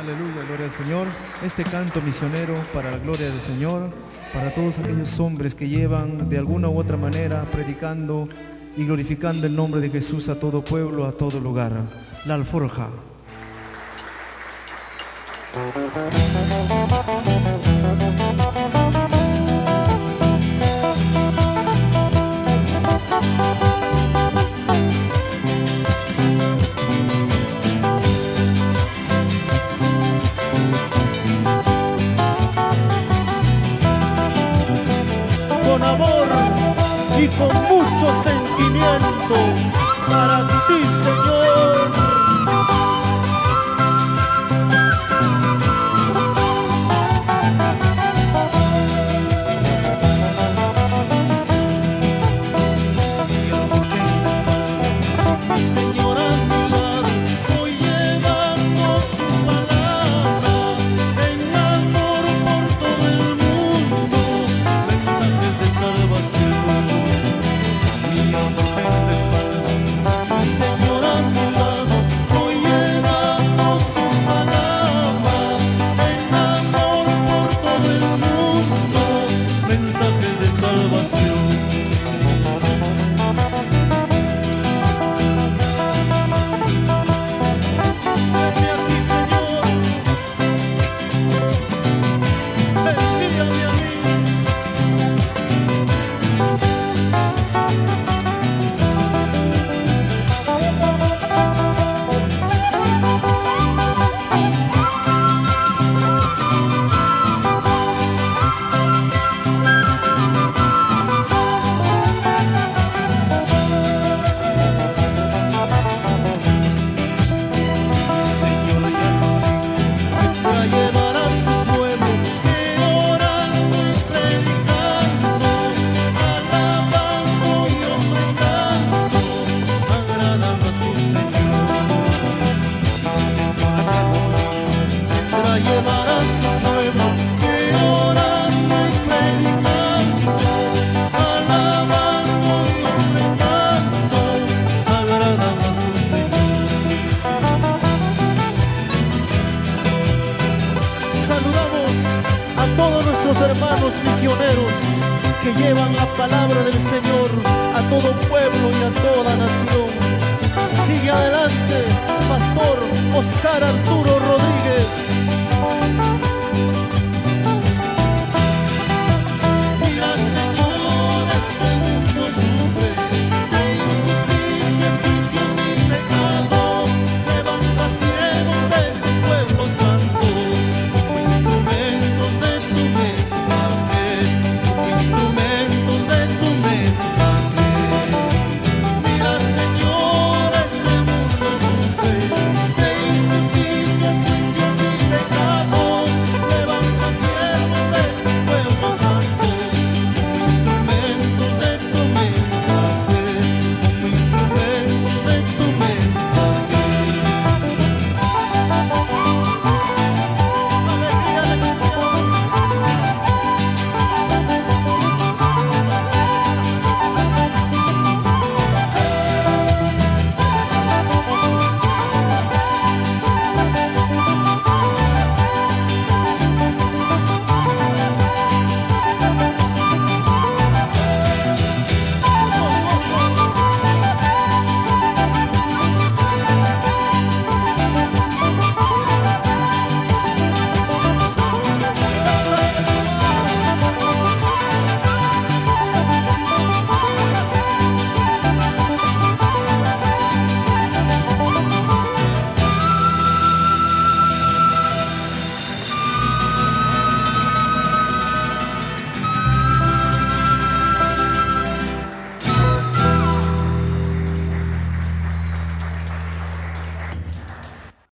Aleluya, gloria al Señor. Este canto misionero para la gloria del Señor, para todos aquellos hombres que llevan de alguna u otra manera predicando y glorificando el nombre de Jesús a todo pueblo, a todo lugar. La alforja. Con amor y con mucho sentimiento para ti, Señor. Hermanos misioneros que llevan la palabra del Señor a todo pueblo y a toda nación. Sigue adelante, Pastor Oscar Arturo